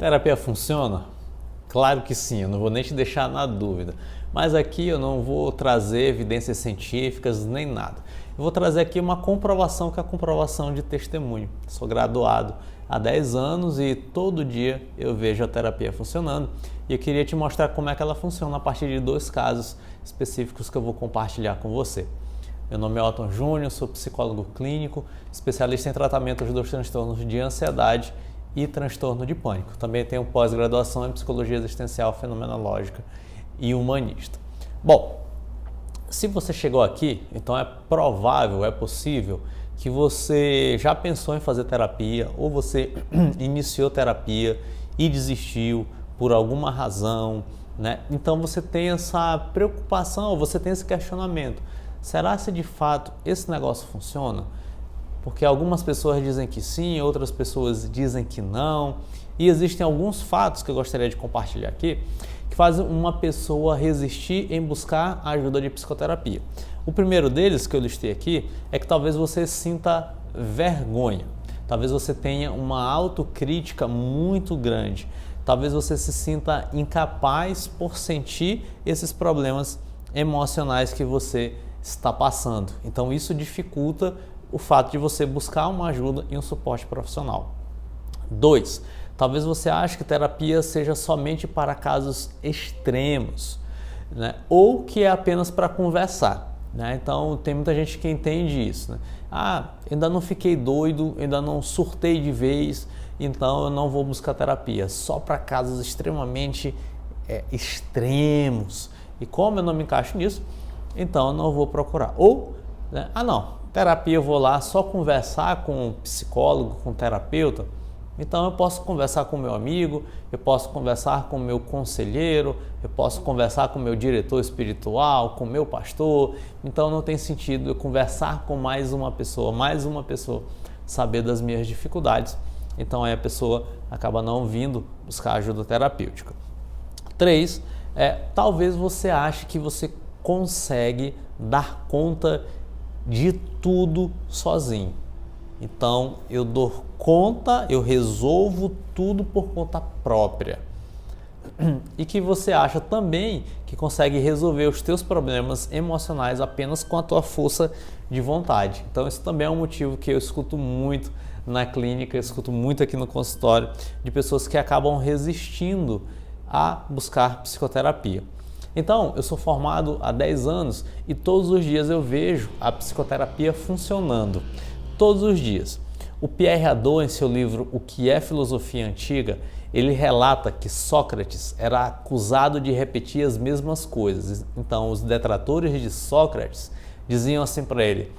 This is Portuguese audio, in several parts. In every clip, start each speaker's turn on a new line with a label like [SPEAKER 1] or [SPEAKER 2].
[SPEAKER 1] Terapia funciona? Claro que sim, eu não vou nem te deixar na dúvida. Mas aqui eu não vou trazer evidências científicas nem nada. Eu vou trazer aqui uma comprovação que é a comprovação de testemunho. Sou graduado há 10 anos e todo dia eu vejo a terapia funcionando. E eu queria te mostrar como é que ela funciona a partir de 2 casos específicos que eu vou compartilhar com você. Meu nome é Otton Júnior, sou psicólogo clínico, especialista em tratamento dos transtornos de ansiedade e transtorno de pânico. Também tenho pós-graduação em psicologia existencial fenomenológica e humanista. Bom, se você chegou aqui, então é provável, é possível que você já pensou em fazer terapia ou você iniciou terapia e desistiu por alguma razão, né? Então você tem essa preocupação, você tem esse questionamento. Será se de fato esse negócio funciona? Porque algumas pessoas dizem que sim, outras pessoas dizem que não. E existem alguns fatos que eu gostaria de compartilhar aqui que fazem uma pessoa resistir em buscar a ajuda de psicoterapia. O primeiro deles que eu listei aqui é que talvez você sinta vergonha. Talvez você tenha uma autocrítica muito grande. Talvez você se sinta incapaz por sentir esses problemas emocionais que você está passando. Então isso dificulta o fato de você buscar uma ajuda e um suporte profissional. 2. Talvez você ache que terapia seja somente para casos extremos, né? Ou que é apenas para conversar, né? Então tem muita gente que entende isso, né? Ainda não fiquei doido, ainda não surtei de vez, então eu não vou buscar terapia, só para casos extremamente extremos. E como eu não me encaixo nisso, então eu não vou procurar. Ou, né? Não, terapia eu vou lá só conversar com um psicólogo, com um terapeuta, então eu posso conversar com meu amigo, eu posso conversar com meu conselheiro, eu posso conversar com meu diretor espiritual, com meu pastor, então não tem sentido eu conversar com mais uma pessoa, saber das minhas dificuldades, então aí a pessoa acaba não vindo buscar ajuda terapêutica. 3, talvez você ache que você consegue dar conta de tudo sozinho. Então eu dou conta, eu resolvo tudo por conta própria. E que você acha também que consegue resolver os teus problemas emocionais apenas com a tua força de vontade. Então isso também é um motivo que eu escuto muito na clínica, eu escuto muito aqui no consultório de pessoas que acabam resistindo a buscar psicoterapia. Então, eu sou formado há 10 anos e todos os dias eu vejo a psicoterapia funcionando. Todos os dias. O Pierre Hadot, em seu livro O que é Filosofia Antiga, ele relata que Sócrates era acusado de repetir as mesmas coisas. Então, os detratores de Sócrates diziam assim para ele: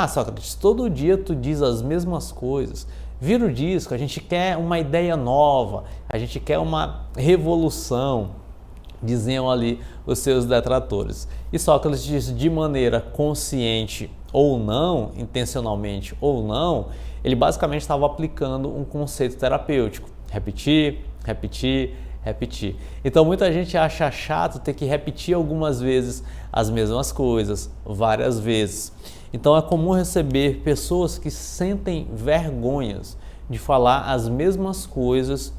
[SPEAKER 1] Sócrates, todo dia tu diz as mesmas coisas. Vira o disco, a gente quer uma ideia nova, a gente quer uma revolução. Diziam ali os seus detratores. E Sócrates disse, de maneira consciente ou não, intencionalmente ou não, ele basicamente estava aplicando um conceito terapêutico. Repetir, repetir, repetir. Então muita gente acha chato ter que repetir algumas vezes as mesmas coisas, várias vezes. Então é comum receber pessoas que sentem vergonhas de falar as mesmas coisas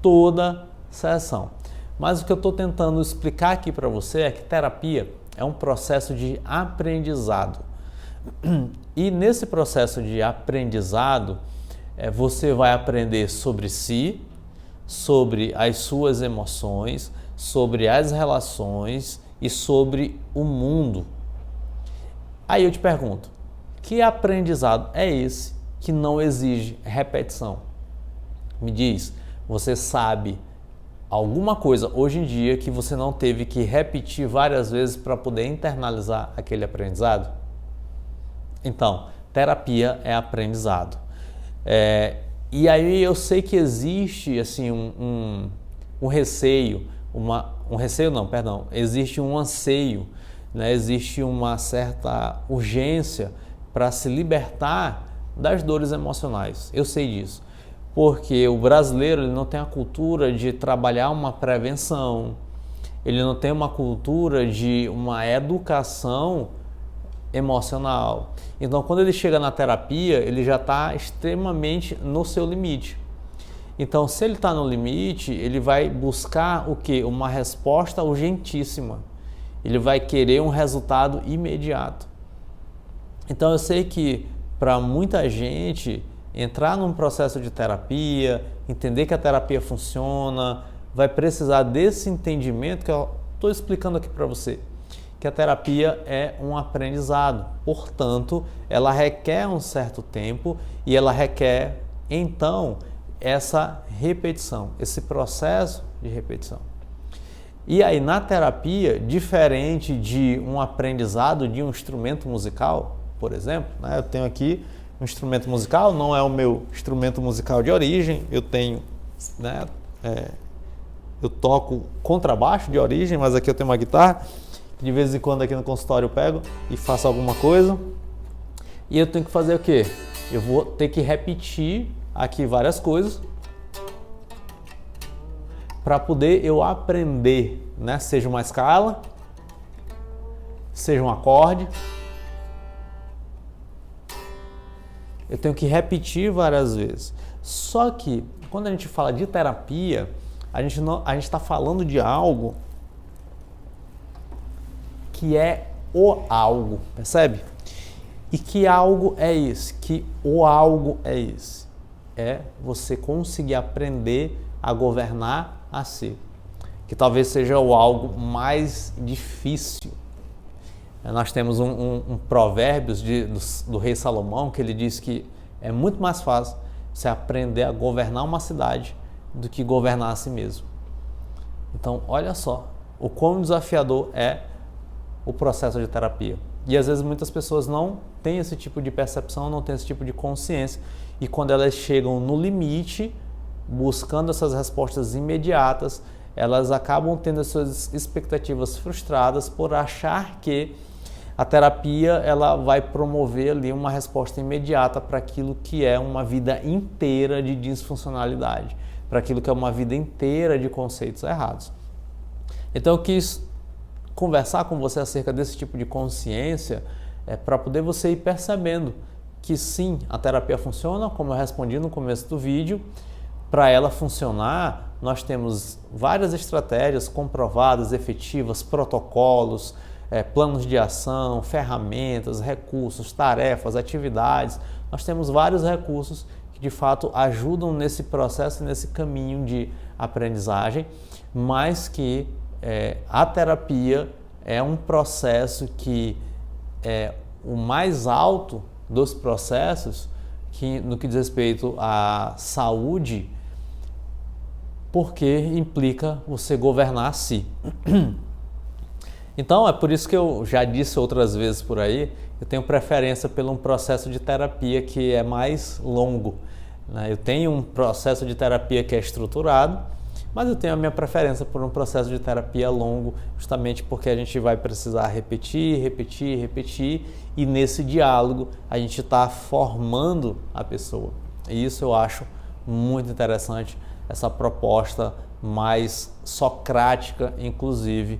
[SPEAKER 1] toda sessão. Mas o que eu estou tentando explicar aqui para você é que terapia é um processo de aprendizado. E nesse processo de aprendizado, você vai aprender sobre si, sobre as suas emoções, sobre as relações e sobre o mundo. Aí eu te pergunto, que aprendizado é esse que não exige repetição? Me diz, você sabe alguma coisa hoje em dia que você não teve que repetir várias vezes para poder internalizar aquele aprendizado? Então, terapia é aprendizado. E aí eu sei que existe assim um receio, existe um anseio, né? Existe uma certa urgência para se libertar das dores emocionais. Eu sei disso. Porque o brasileiro ele não tem a cultura de trabalhar uma prevenção, ele não tem uma cultura de uma educação emocional. Então, quando ele chega na terapia, ele já está extremamente no seu limite. Então, se ele está no limite, ele vai buscar o quê? Uma resposta urgentíssima. Ele vai querer um resultado imediato. Então, eu sei que para muita gente entrar num processo de terapia, entender que a terapia funciona, vai precisar desse entendimento que eu estou explicando aqui para você, que a terapia é um aprendizado, portanto, ela requer um certo tempo e ela requer, então, essa repetição, esse processo de repetição. E aí, na terapia, diferente de um aprendizado de um instrumento musical, por exemplo, né, eu tenho aqui um instrumento musical, não é o meu instrumento musical de origem, eu tenho, né, eu toco contrabaixo de origem, mas aqui eu tenho uma guitarra, de vez em quando aqui no consultório eu pego e faço alguma coisa. E eu tenho que fazer o quê? Eu vou ter que repetir aqui várias coisas para poder eu aprender, né? Seja uma escala, seja um acorde. Eu tenho que repetir várias vezes. Só que quando a gente fala de terapia, a gente está falando de algo que é o algo, percebe? E que algo é esse? Que o algo é esse? É você conseguir aprender a governar a si. Que talvez seja o algo mais difícil. Nós temos um provérbios do rei Salomão que ele diz que é muito mais fácil você aprender a governar uma cidade do que governar a si mesmo. Então, olha só o quão desafiador é o processo de terapia. E às vezes muitas pessoas não têm esse tipo de percepção, não têm esse tipo de consciência. E quando elas chegam no limite, buscando essas respostas imediatas, elas acabam tendo as suas expectativas frustradas por achar que a terapia ela vai promover ali uma resposta imediata para aquilo que é uma vida inteira de disfuncionalidade, para aquilo que é uma vida inteira de conceitos errados. Então eu quis conversar com você acerca desse tipo de consciência para poder você ir percebendo que sim, a terapia funciona, como eu respondi no começo do vídeo. Para ela funcionar, nós temos várias estratégias comprovadas, efetivas, protocolos, planos de ação, ferramentas, recursos, tarefas, atividades. Nós temos vários recursos que de fato ajudam nesse processo, nesse caminho de aprendizagem, mas que a terapia é um processo que é o mais alto dos processos que, no que diz respeito à saúde, porque implica você governar a si. Então é por isso que eu já disse outras vezes por aí, eu tenho preferência por um processo de terapia que é mais longo, né? Eu tenho um processo de terapia que é estruturado, mas eu tenho a minha preferência por um processo de terapia longo, justamente porque a gente vai precisar repetir, e nesse diálogo a gente está formando a pessoa. E isso eu acho muito interessante, essa proposta mais socrática, inclusive,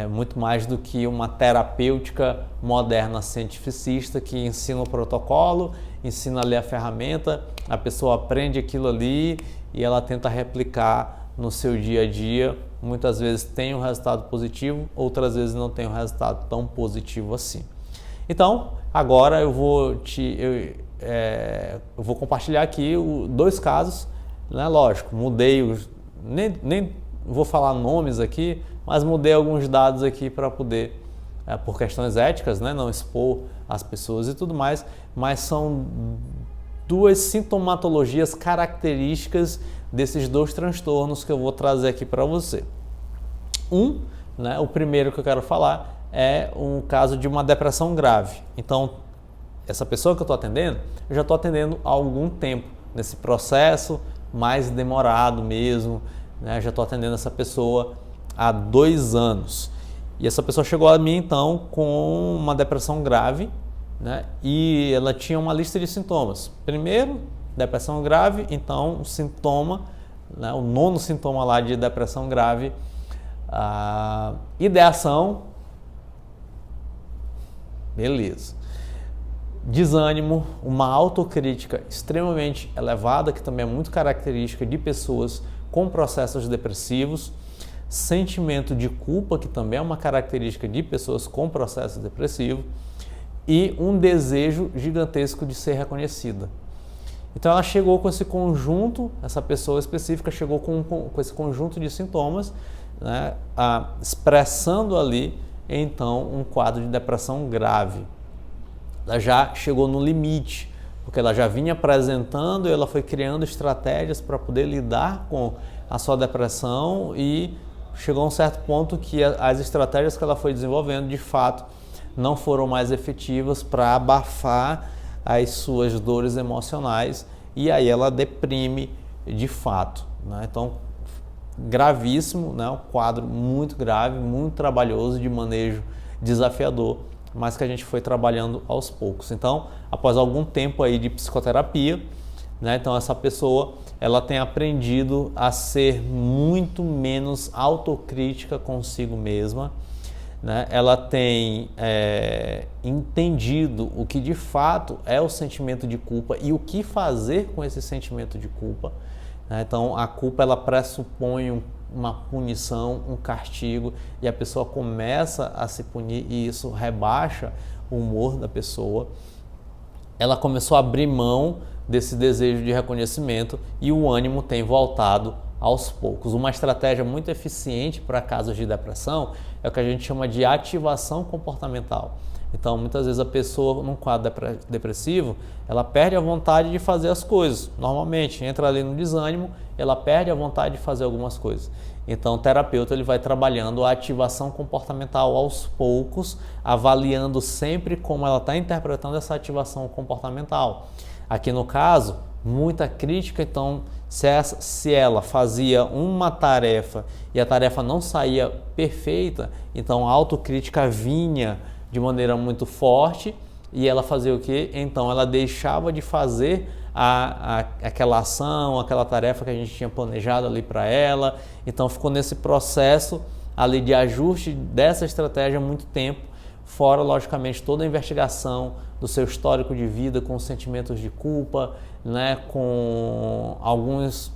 [SPEAKER 1] muito mais do que uma terapêutica moderna cientificista que ensina o protocolo, ensina ali a ferramenta, a pessoa aprende aquilo ali e ela tenta replicar no seu dia a dia. Muitas vezes tem um resultado positivo, outras vezes não tem um resultado tão positivo assim. Então, agora eu vou compartilhar aqui dois casos, né? Lógico, mudei, nem vou falar nomes aqui, mas mudei alguns dados aqui para poder, por questões éticas, né? Não expor as pessoas e tudo mais, mas são duas sintomatologias características desses dois transtornos que eu vou trazer aqui para você. Né, o primeiro que eu quero falar é um caso de uma depressão grave. Então, essa pessoa que eu estou atendendo, eu já estou atendendo há algum tempo, nesse processo mais demorado mesmo, né? Já estou atendendo essa pessoa há 2 anos. E essa pessoa chegou a mim, então, com uma depressão grave, né? E ela tinha uma lista de sintomas. Primeiro, depressão grave, então o sintoma, né, o 9º sintoma lá de depressão grave, ideação, beleza. desânimo, uma autocrítica extremamente elevada, que também é muito característica de pessoas com processos depressivos, sentimento de culpa, que também é uma característica de pessoas com processo depressivo, e um desejo gigantesco de ser reconhecida. Então ela chegou com esse conjunto, essa pessoa específica chegou com esse conjunto de sintomas, né, expressando ali então um quadro de depressão grave. Ela já chegou no limite, porque ela já vinha apresentando e ela foi criando estratégias para poder lidar com a sua depressão, e chegou a um certo ponto que as estratégias que ela foi desenvolvendo de fato não foram mais efetivas para abafar as suas dores emocionais, e aí ela deprime de fato, né? Então, gravíssimo, né? Um quadro muito grave, muito trabalhoso, de manejo desafiador, mas que a gente foi trabalhando aos poucos. Então, após algum tempo aí de psicoterapia, né? Então essa pessoa ela tem aprendido a ser muito menos autocrítica consigo mesma, né? Ela tem entendido o que de fato é o sentimento de culpa e o que fazer com esse sentimento de culpa, né? Então a culpa ela pressupõe uma punição, um castigo, e a pessoa começa a se punir, e isso rebaixa o humor da pessoa. Ela começou a abrir mão desse desejo de reconhecimento e o ânimo tem voltado aos poucos. Uma estratégia muito eficiente para casos de depressão é o que a gente chama de ativação comportamental. Então, muitas vezes a pessoa num quadro depressivo, ela perde a vontade de fazer as coisas. Normalmente, entra ali no desânimo, ela perde a vontade de fazer algumas coisas. Então, o terapeuta ele vai trabalhando a ativação comportamental aos poucos, avaliando sempre como ela está interpretando essa ativação comportamental. Aqui no caso, muita crítica, então se ela fazia uma tarefa e a tarefa não saía perfeita, então a autocrítica vinha de maneira muito forte, e ela fazia o quê? Então ela deixava de fazer aquela ação, aquela tarefa que a gente tinha planejado ali para ela. Então ficou nesse processo ali de ajuste dessa estratégia há muito tempo, fora logicamente toda a investigação do seu histórico de vida com sentimentos de culpa, né, com algumas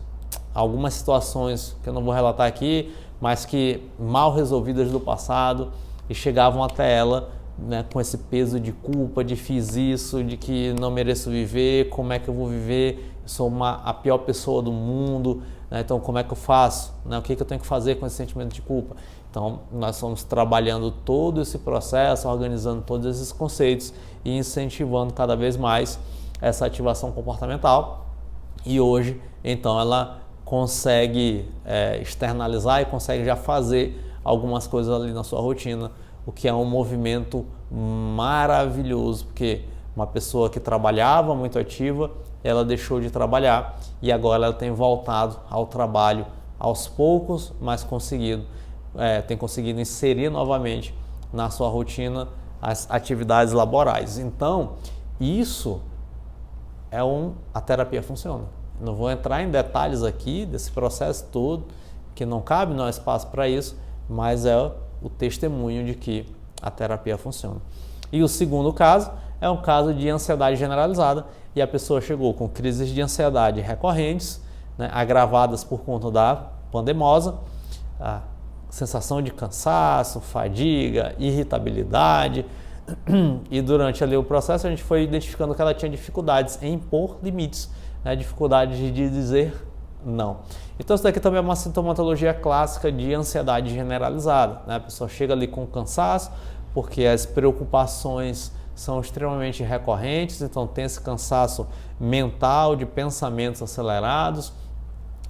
[SPEAKER 1] situações que eu não vou relatar aqui, mas que mal resolvidas do passado, e chegavam até ela, né, com esse peso de culpa, de fiz isso, de que não mereço viver, como é que eu vou viver, eu sou a pior pessoa do mundo, né, então como é que eu faço, né, o que eu tenho que fazer com esse sentimento de culpa? Então nós fomos trabalhando todo esse processo, organizando todos esses conceitos e incentivando cada vez mais essa ativação comportamental, e hoje então ela consegue externalizar e consegue já fazer algumas coisas ali na sua rotina, o que é um movimento maravilhoso, porque uma pessoa que trabalhava muito ativa, ela deixou de trabalhar e agora ela tem voltado ao trabalho aos poucos, mas tem conseguido inserir novamente na sua rotina as atividades laborais. Então, isso a terapia funciona. Não vou entrar em detalhes aqui desse processo todo, que não cabe no espaço para isso, mas é o testemunho de que a terapia funciona. E o segundo caso é um caso de ansiedade generalizada, e a pessoa chegou com crises de ansiedade recorrentes, né, agravadas por conta da pandemosa, a sensação de cansaço, fadiga, irritabilidade, e durante ali o processo a gente foi identificando que ela tinha dificuldades em impor limites, né, dificuldade de dizer não. Então isso daqui também é uma sintomatologia clássica de ansiedade generalizada, né? A pessoa chega ali com cansaço porque as preocupações são extremamente recorrentes, então tem esse cansaço mental de pensamentos acelerados,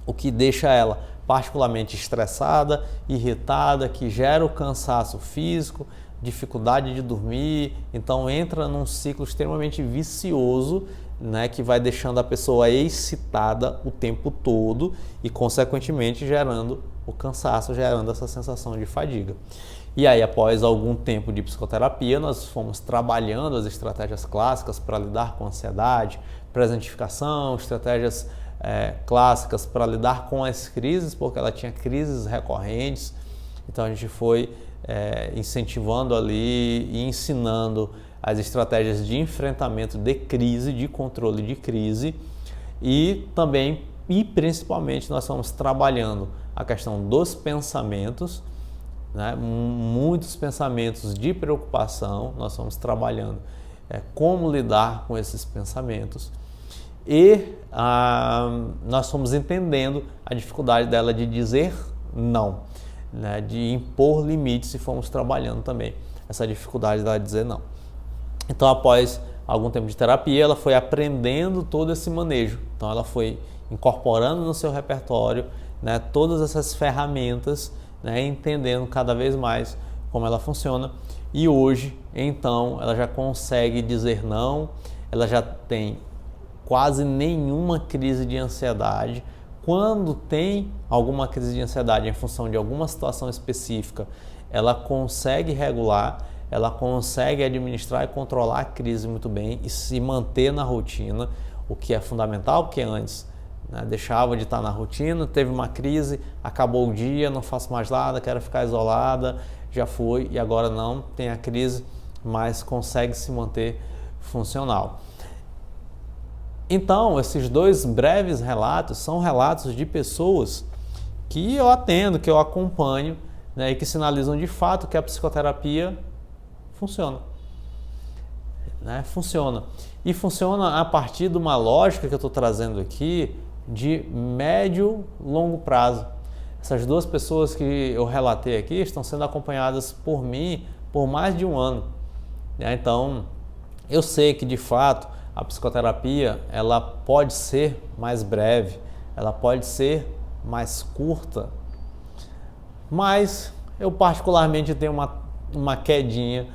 [SPEAKER 1] o que deixa ela particularmente estressada, irritada, que gera o cansaço físico, dificuldade de dormir, então entra num ciclo extremamente vicioso, né, que vai deixando a pessoa excitada o tempo todo e, consequentemente, gerando o cansaço, gerando essa sensação de fadiga. E aí, após algum tempo de psicoterapia, nós fomos trabalhando as estratégias clássicas para lidar com a ansiedade, presentificação, estratégias clássicas para lidar com as crises, porque ela tinha crises recorrentes, Então a gente foi incentivando ali e ensinando as estratégias de enfrentamento de crise, de controle de crise, e também e principalmente nós estamos trabalhando a questão dos pensamentos, né? Muitos pensamentos de preocupação, nós estamos trabalhando como lidar com esses pensamentos, e nós estamos entendendo a dificuldade dela de dizer não, né? De impor limites, e fomos trabalhando também essa dificuldade dela de dizer não. Então, após algum tempo de terapia, ela foi aprendendo todo esse manejo. Então, ela foi incorporando no seu repertório, né, todas essas ferramentas, né, entendendo cada vez mais como ela funciona. E hoje, então, ela já consegue dizer não, ela já tem quase nenhuma crise de ansiedade. Quando tem alguma crise de ansiedade em função de alguma situação específica, ela consegue regular, ela consegue administrar e controlar a crise muito bem e se manter na rotina, o que é fundamental, porque antes, né, deixava de estar na rotina, teve uma crise, acabou o dia, não faço mais nada, quero ficar isolada, já foi, e agora não, tem a crise, mas consegue se manter funcional. Então, esses dois breves relatos são relatos de pessoas que eu atendo, que eu acompanho, né, e que sinalizam de fato que a psicoterapia funciona. Né? Funciona. E funciona a partir de uma lógica que eu estou trazendo aqui de médio e longo prazo. Essas duas pessoas que eu relatei aqui estão sendo acompanhadas por mim por mais de um ano. Né? Então, eu sei que de fato a psicoterapia ela pode ser mais breve, ela pode ser mais curta, mas eu particularmente tenho uma quedinha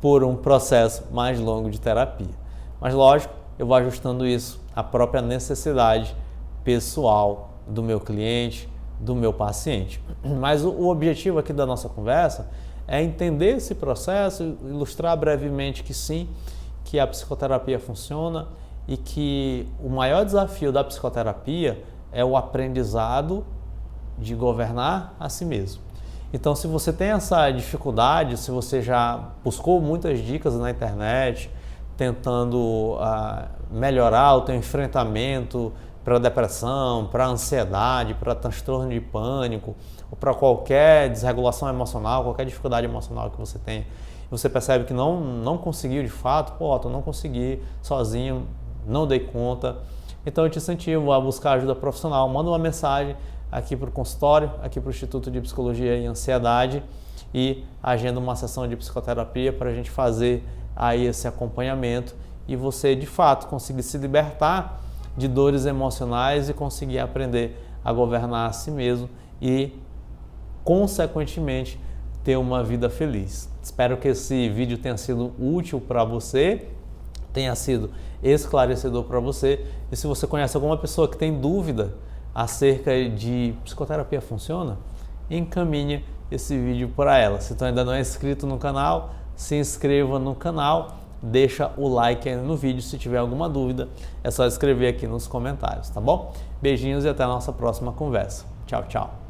[SPEAKER 1] por um processo mais longo de terapia. Mas lógico, eu vou ajustando isso à própria necessidade pessoal do meu cliente, do meu paciente. Mas o objetivo aqui da nossa conversa é entender esse processo, ilustrar brevemente que sim, que a psicoterapia funciona e que o maior desafio da psicoterapia é o aprendizado de governar a si mesmo. Então, se você tem essa dificuldade, se você já buscou muitas dicas na internet, tentando melhorar o teu enfrentamento para depressão, para ansiedade, para transtorno de pânico, ou para qualquer desregulação emocional, qualquer dificuldade emocional que você tenha, e você percebe que não conseguiu de fato, eu não consegui sozinho, não dei conta, então eu te incentivo a buscar ajuda profissional. Manda uma mensagem aqui para o consultório, aqui para o Instituto de Psicologia e Ansiedade, e agenda uma sessão de psicoterapia para a gente fazer aí esse acompanhamento e você de fato conseguir se libertar de dores emocionais e conseguir aprender a governar a si mesmo e, consequentemente, ter uma vida feliz. Espero que esse vídeo tenha sido útil para você, tenha sido esclarecedor para você. E se você conhece alguma pessoa que tem dúvida acerca de psicoterapia funciona, encaminhe esse vídeo para ela. Se tu ainda não é inscrito no canal, se inscreva no canal, deixa o like aí no vídeo. Se tiver alguma dúvida, é só escrever aqui nos comentários, tá bom? Beijinhos e até a nossa próxima conversa. Tchau, tchau.